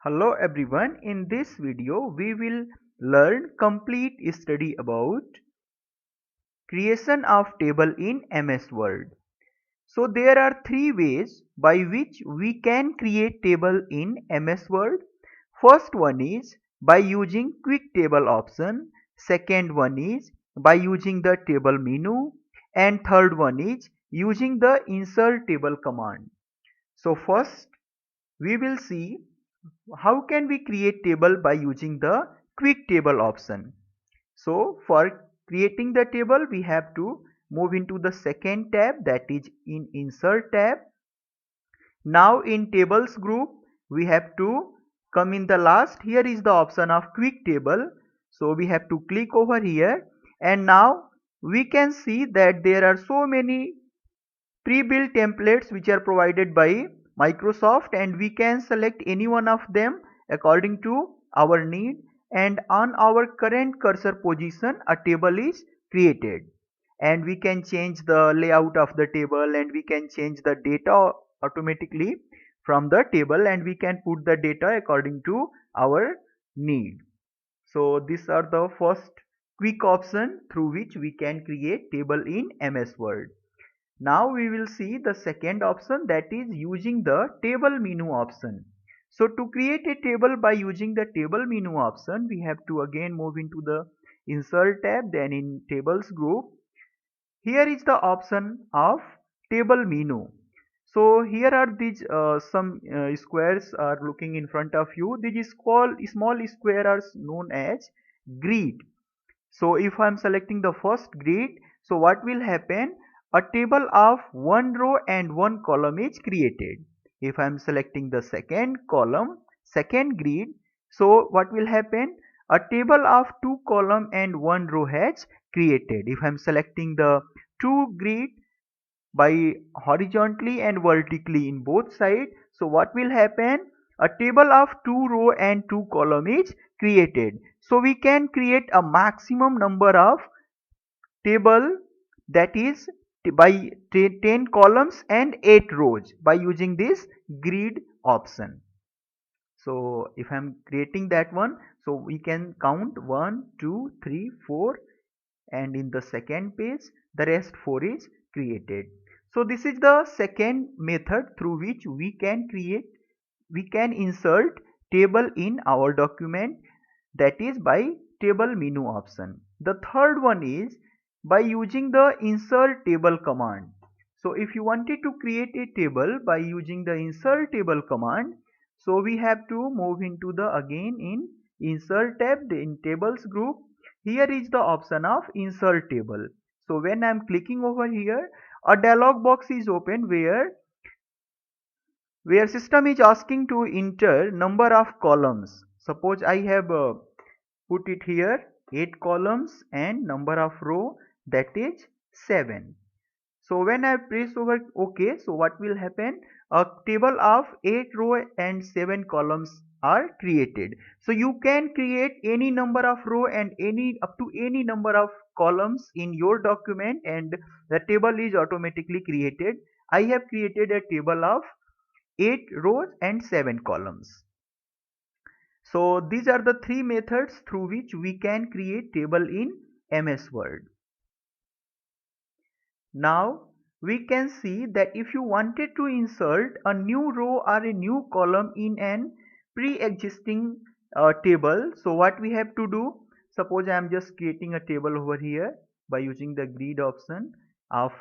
Hello everyone, in this video we will learn complete study about creation of table in MS Word. So there are three ways by which we can create table in MS Word. First one is by using quick table option, second one is by using the table menu, and third one is using the insert table command. So first we will see how can we create table by using the quick table option. So for creating the table we have to move into the second tab, that is in insert tab. Now in tables group we have to come in the last. Here is the option of quick table, so we have to click over here, and now we can see that there are so many pre-built templates which are provided by Microsoft, and we can select any one of them according to our need, and on our current cursor position a table is created, and we can change the layout of the table, and we can change the data automatically from the table, and we can put the data according to our need. So these are the first quick option through which we can create table in MS Word. Now we will see the second option, that is using the table menu option. So to create a table by using the table menu option, we have to again move into the insert tab, then in tables group. Here is the option of table menu. So here are these some squares are looking in front of you. These small square are known as grid. So if I am selecting the first grid, so what will happen? A table of one row and one column is created. If I am selecting the second column, second grid, so what will happen? A table of two column and one row has created. If I am selecting the two grid by horizontally and vertically in both sides, so what will happen? A table of two row and two column is created. So we can create a maximum number of table, that is by 10 columns and 8 rows by using this grid option. So if I'm creating that one, so we can count 1 2 3 4, and in the second page the rest 4 is created. So this is the second method through which we can insert table in our document, that is by table menu option. The third one is by using the insert table command. So if you wanted to create a table by using the insert table command, so we have to move into the again in insert tab, in tables group. Here is the option of insert table. So when I am clicking over here, a dialog box is open where system is asking to enter number of columns. Suppose I have put it here 8 columns and number of row, that is 7. So when I press over OK, so what will happen? A table of 8 row and 7 columns are created. So you can create any number of row and any up to any number of columns in your document, and the table is automatically created. I have created a table of 8 rows and 7 columns. So these are the three methods through which we can create table in MS Word. Now we can see that if you wanted to insert a new row or a new column in an pre-existing table, so what we have to do, suppose I am just creating a table over here by using the grid option of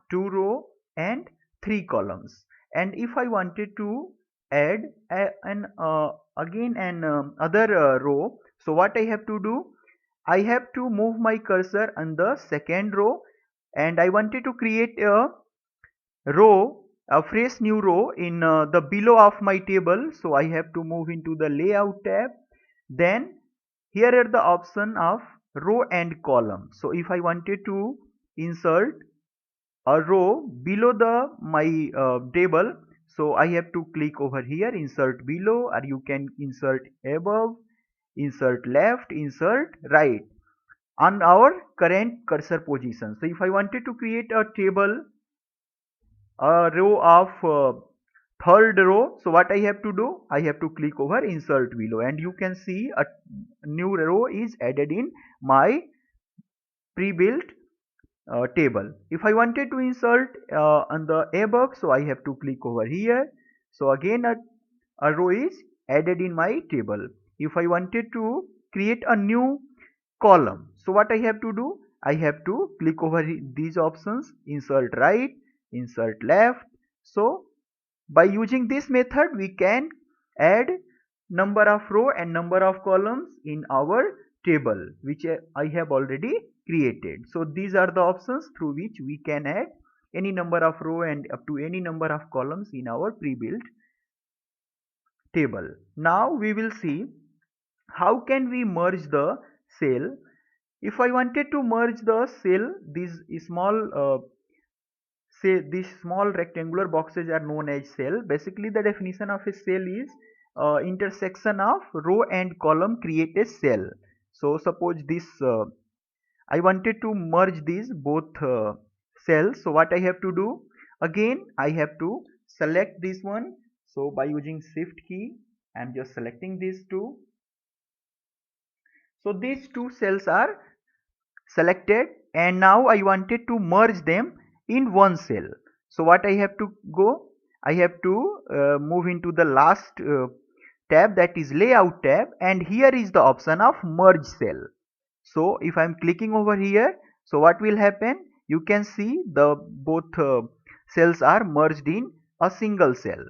2 row and 3 columns, and if I wanted to add again an other row, so what I have to do, I have to move my cursor on the second row, and I wanted to create a fresh new row in the below of my table. So I have to move into the layout tab. Then here are the option of row and column. So if I wanted to insert a row below the my table, so I have to click over here, insert below, or you can insert above, insert left, insert right on our current cursor position. So if I wanted to create a table, a row of third row. So what I have to do, I have to click over insert below, and you can see a new row is added in my pre-built table. If I wanted to insert on the above, so I have to click over here. So again a row is added in my table. If I wanted to create a new column, so what I have to do, I have to click over these options, insert right, insert left. So by using this method we can add number of row and number of columns in our table which I have already created. So these are the options through which we can add any number of row and up to any number of columns in our pre-built table. Now we will see how can we merge the cell. If I wanted to merge the cell, these small say these small rectangular boxes are known as cell. Basically the definition of a cell is intersection of row and column create a cell. So suppose this I wanted to merge these both cells. So what I have to do, again I have to select this one. So by using shift key I am just selecting these two. So these two cells are selected, and now I wanted to merge them in one cell. So what I have to go, I have to move into the last tab, that is layout tab, and here is the option of merge cell. So if I am clicking over here, so what will happen, you can see the both cells are merged in a single cell.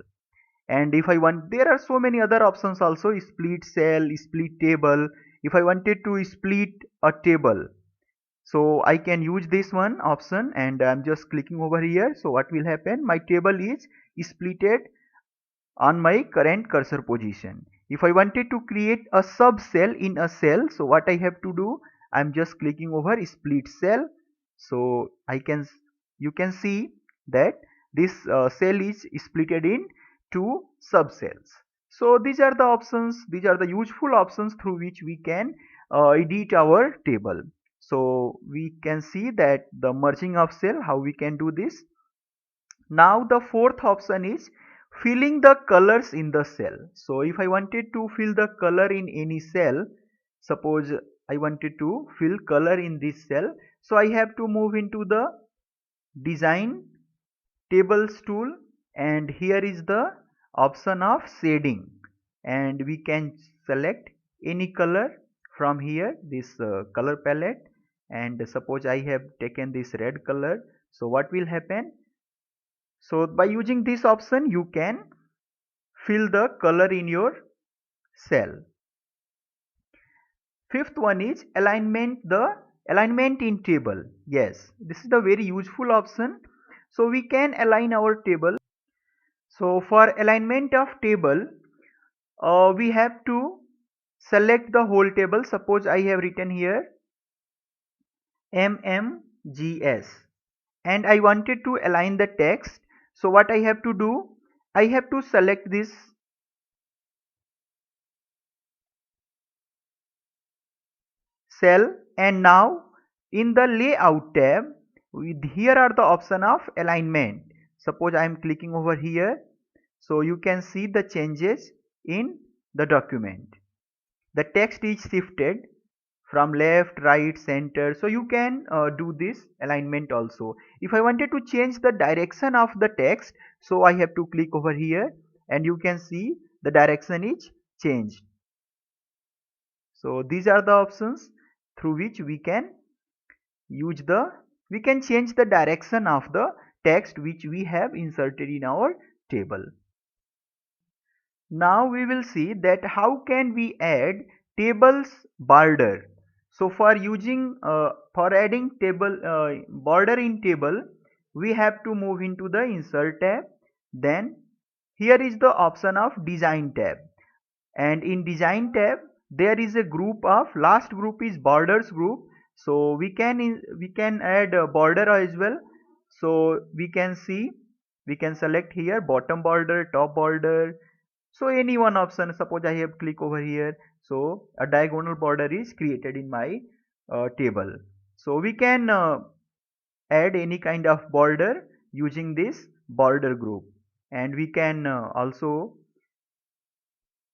And if I want, there are so many other options also, split cell, split table. If I wanted to split a table, so I can use this one option, and I'm just clicking over here. So what will happen, my table is splitted on my current cursor position. If I wanted to create a sub cell in a cell, so what I have to do, I'm just clicking over split cell. So you can see that this cell is splitted in two sub cells. So these are the options, these are the useful options through which we can edit our table. So we can see that the merging of cell, how we can do this. Now the fourth option is filling the colors in the cell. So if I wanted to fill the color in any cell, suppose I wanted to fill color in this cell, so I have to move into the design tables tool, and here is the option of shading, and we can select any color from here, this color palette. And suppose I have taken this red color, so what will happen, so by using this option you can fill the color in your cell. Fifth one is alignment in table. Yes, this is the very useful option. So we can align our table. So for alignment of table, we have to select the whole table. Suppose I have written here MMGS and I wanted to align the text. So what I have to do, I have to select this cell, and now in the layout tab here are the option of alignment. Suppose I am clicking over here, so you can see the changes in the document. The text is shifted from left, right, center. So you can do this alignment also. If I wanted to change the direction of the text, so I have to click over here, and you can see the direction is changed. So these are the options through which we can change the direction of the text which we have inserted in our table. Now we will see that how can we add tables border. So for adding table border in table, we have to move into the insert tab. Then here is the option of design tab, and in design tab there is a group of, last group is borders group. So we can add a border as well. So we can select here bottom border, top border. So any one option, suppose I have click over here, so a diagonal border is created in my table. So we can add any kind of border using this border group. and we can also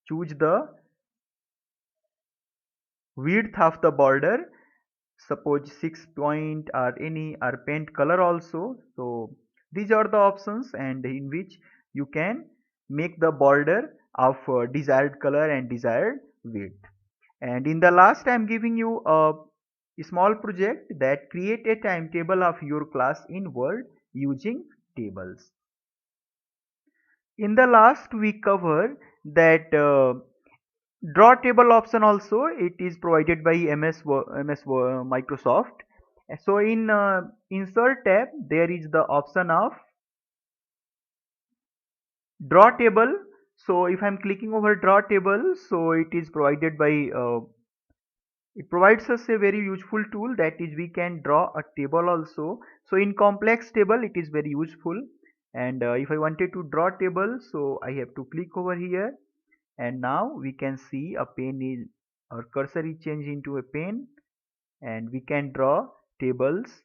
choose the width of the border, suppose 6 point or any or paint color also. So these are the options, and in which you can make the border of desired color and desired width. And in the last, I am giving you a small project that create a timetable of your class in Word using tables. In the last we covered that draw table option also it is provided by Microsoft. So in insert tab there is the option of draw table. So if I'm clicking over draw table, so it is provided by it provides us a very useful tool, that is we can draw a table also. So in complex table it is very useful. And if I wanted to draw table, so I have to click over here, and now we can see a pen is, our cursor is changed into a pen, and we can draw tables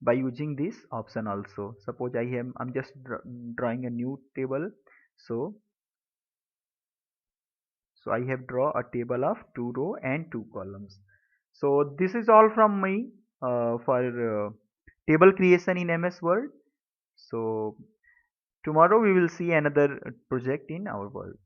by using this option also. Suppose I'm just drawing a new table. So I have draw a table of 2 row and 2 columns. So this is all from me for table creation in MS Word. So tomorrow we will see another project in our Word.